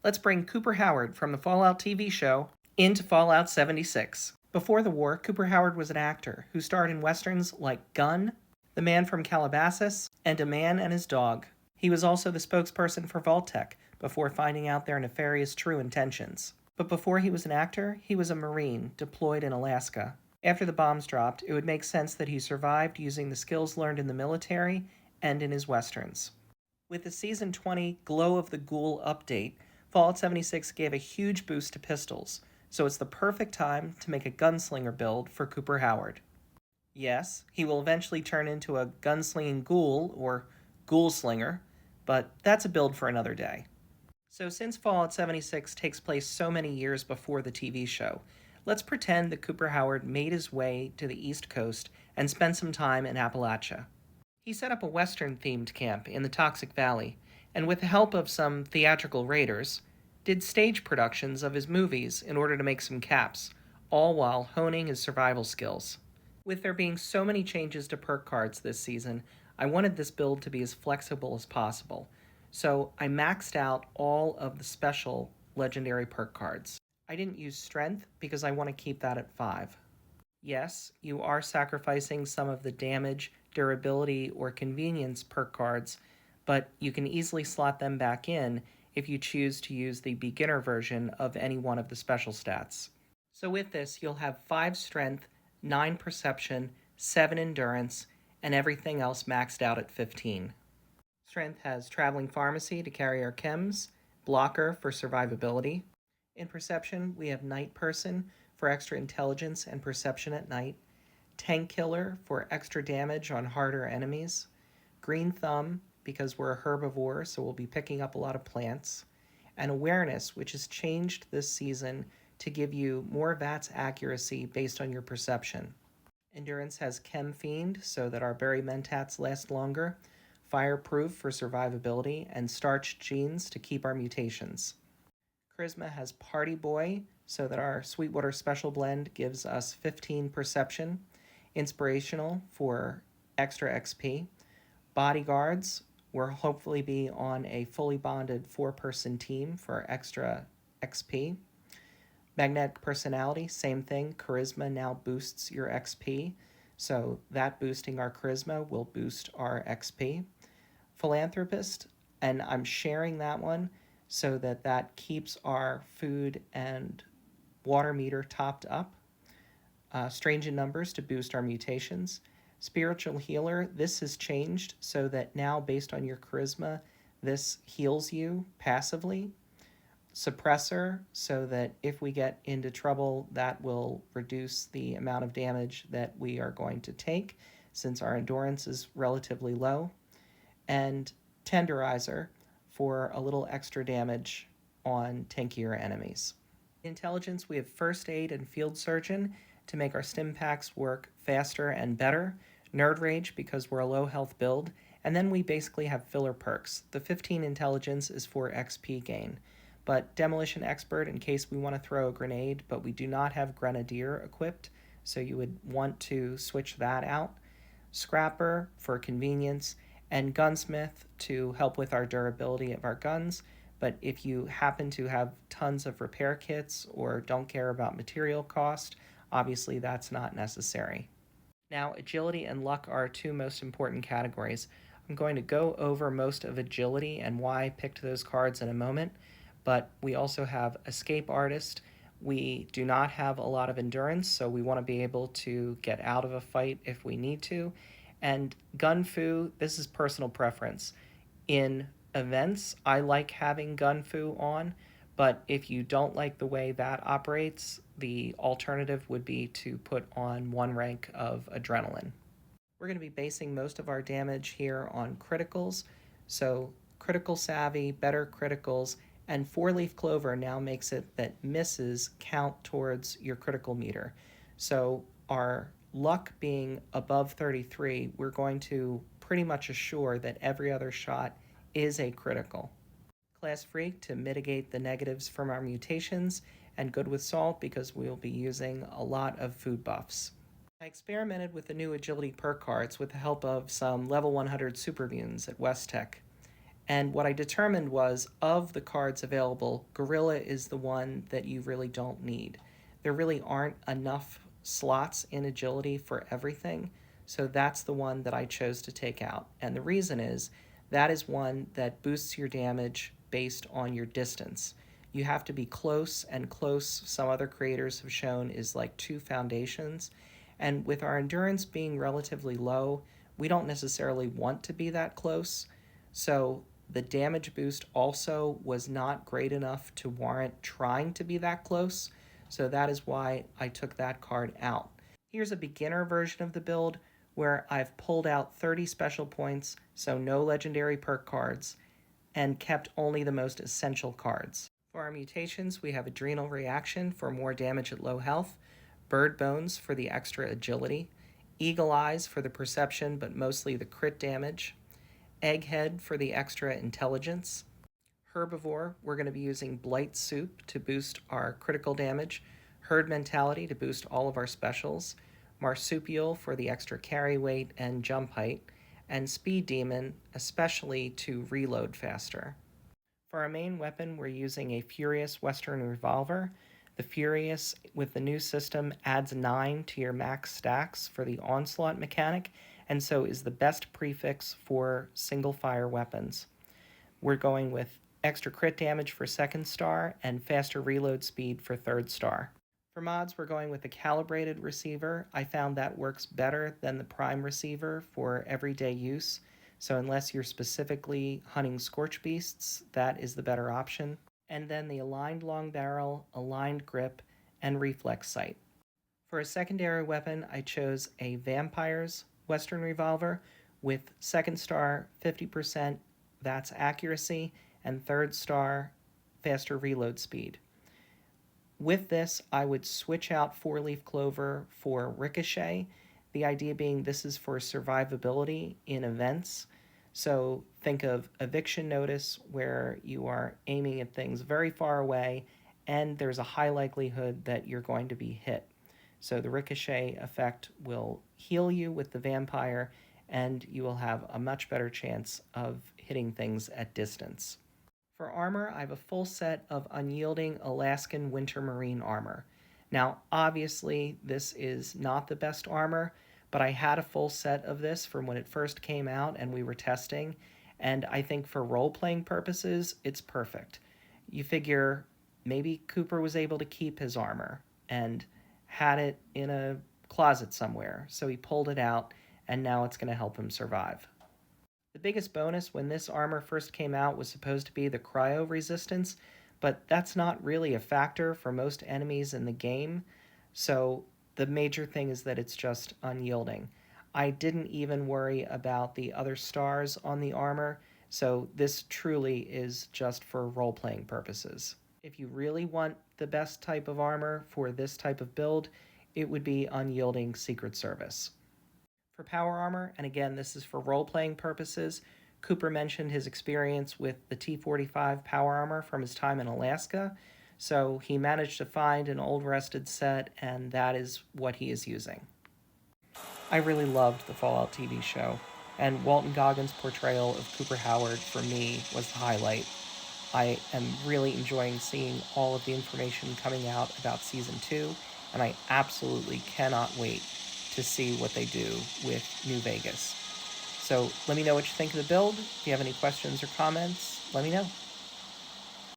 Let's bring Cooper Howard from the Fallout TV show into Fallout 76. Before the war, Cooper Howard was an actor who starred in westerns like Gun, The Man from Calabasas, and A Man and His Dog. He was also the spokesperson for Vault-Tec before finding out their nefarious true intentions. But before he was an actor, he was a Marine deployed in Alaska. After the bombs dropped, it would make sense that he survived using the skills learned in the military and in his westerns. With the Season 20 Glow of the Ghoul update, Fallout 76 gave a huge boost to pistols, so it's the perfect time to make a gunslinger build for Cooper Howard. Yes, he will eventually turn into a gunslinging ghoul, or ghoul slinger, but that's a build for another day. So since Fallout 76 takes place so many years before the TV show, let's pretend that Cooper Howard made his way to the East Coast and spent some time in Appalachia. He set up a Western-themed camp in the Toxic Valley, and with the help of some theatrical raiders, did stage productions of his movies in order to make some caps, all while honing his survival skills. With there being so many changes to perk cards this season, I wanted this build to be as flexible as possible, so I maxed out all of the special legendary perk cards. I didn't use Strength because I want to keep that at 5. Yes, you are sacrificing some of the damage, durability, or convenience perk cards, but you can easily slot them back in if you choose to use the beginner version of any one of the special stats. So with this, you'll have 5 Strength, 9 Perception, 7 Endurance, and everything else maxed out at 15. Strength has Traveling Pharmacy to carry our chems, Blocker for survivability. In Perception, we have Night Person for extra intelligence and perception at night, Tank Killer for extra damage on harder enemies, Green Thumb because we're a herbivore, so we'll be picking up a lot of plants, and Awareness, which has changed this season to give you more VATS accuracy based on your perception. Endurance has Chem Fiend so that our berry mentats last longer, Fireproof for survivability, and Starched Genes to keep our mutations. Charisma has Party Boy so that our Sweetwater Special Blend gives us 15 Perception, Inspirational for extra XP, Bodyguards will hopefully be on a fully bonded 4-person team for extra XP. Magnetic Personality, same thing, Charisma now boosts your XP, so that boosting our Charisma will boost our XP. Philanthropist, and I'm sharing that one so that that keeps our food and water meter topped up. Strange in Numbers to boost our mutations. Spiritual Healer, this has changed so that now based on your charisma, this heals you passively. Suppressor, so that if we get into trouble, that will reduce the amount of damage that we are going to take since our endurance is relatively low. And Tenderizer for a little extra damage on tankier enemies. Intelligence, we have First Aid and Field Surgeon to make our stim packs work faster and better. Nerd Rage because we're a low health build. And then we basically have filler perks. The 15 Intelligence is for XP gain. But Demolition Expert in case we want to throw a grenade, but we do not have Grenadier equipped, so you would want to switch that out. Scrapper for convenience, and Gunsmith to help with our durability of our guns. But if you happen to have tons of repair kits or don't care about material cost, obviously that's not necessary. Now, agility and luck are our 2 most important categories. I'm going to go over most of agility and why I picked those cards in a moment, but we also have Escape Artist. We do not have a lot of endurance, so we want to be able to get out of a fight if we need to. And Gun Fu, this is personal preference. In events, I like having Gun Fu on, but if you don't like the way that operates, the alternative would be to put on 1 rank of Adrenaline. We're going to be basing most of our damage here on criticals, so Critical Savvy, better criticals, and 4-leaf clover now makes it that misses count towards your critical meter. So our luck being above 33, we're going to pretty much assure that every other shot is a critical. Class Freak to mitigate the negatives from our mutations, and Good with Salt because we will be using a lot of food buffs. I experimented with the new agility perk cards with the help of some level 100 supermutants at West Tech, And what I determined was, of the cards available, Gorilla is the one that you really don't need. There really aren't enough slots in agility for everything, so that's the one that I chose to take out. And the reason is, that is one that boosts your damage based on your distance. You have to be close, and close, some other creators have shown, is like 2 foundations. And with our endurance being relatively low, we don't necessarily want to be that close. So the damage boost also was not great enough to warrant trying to be that close. So that is why I took that card out. Here's a beginner version of the build where I've pulled out 30 special points, so no legendary perk cards, and kept only the most essential cards. For our mutations, we have Adrenal Reaction for more damage at low health, Bird Bones for the extra agility, Eagle Eyes for the perception but mostly the crit damage, Egghead for the extra intelligence, Herbivore, we're going to be using Blight Soup to boost our critical damage, Herd Mentality to boost all of our specials, Marsupial for the extra carry weight and jump height, and Speed Demon, especially to reload faster. For our main weapon, we're using a Furious Western Revolver. The Furious, with the new system, adds 9 to your max stacks for the Onslaught mechanic, and so is the best prefix for single-fire weapons. We're going with extra crit damage for 2nd star and faster reload speed for 3rd star. For mods, we're going with the Calibrated Receiver. I found that works better than the Prime Receiver for everyday use, so unless you're specifically hunting Scorch Beasts, that is the better option. And then the Aligned Long Barrel, Aligned Grip, and Reflex Sight. For a secondary weapon, I chose a Vampire's Western Revolver with 2nd star 50%, that's accuracy, and 3rd star faster reload speed. With this, I would switch out 4-leaf clover for Ricochet, the idea being this is for survivability in events. So think of Eviction Notice, where you are aiming at things very far away and there's a high likelihood that you're going to be hit. So the Ricochet effect will heal you with the Vampire, and you will have a much better chance of hitting things at distance. For armor, I have a full set of Unyielding Alaskan Winter Marine armor. Now, obviously, this is not the best armor, but I had a full set of this from when it first came out and we were testing, and I think for role-playing purposes, it's perfect. You figure maybe Cooper was able to keep his armor and had it in a closet somewhere, so he pulled it out, and now it's going to help him survive. The biggest bonus when this armor first came out was supposed to be the cryo resistance, but that's not really a factor for most enemies in the game, so the major thing is that it's just unyielding. I didn't even worry about the other stars on the armor, so this truly is just for role-playing purposes. If you really want the best type of armor for this type of build, it would be Unyielding Secret Service. For power armor, and again, this is for role-playing purposes, Cooper mentioned his experience with the T-45 power armor from his time in Alaska, so he managed to find an old rusted set, and that is what he is using. I really loved the Fallout TV show, and Walton Goggins' portrayal of Cooper Howard, for me, was the highlight. I am really enjoying seeing all of the information coming out about Season 2, and I absolutely cannot wait to see what they do with New Vegas. So let me know what you think of the build. If you have any questions or comments, let me know.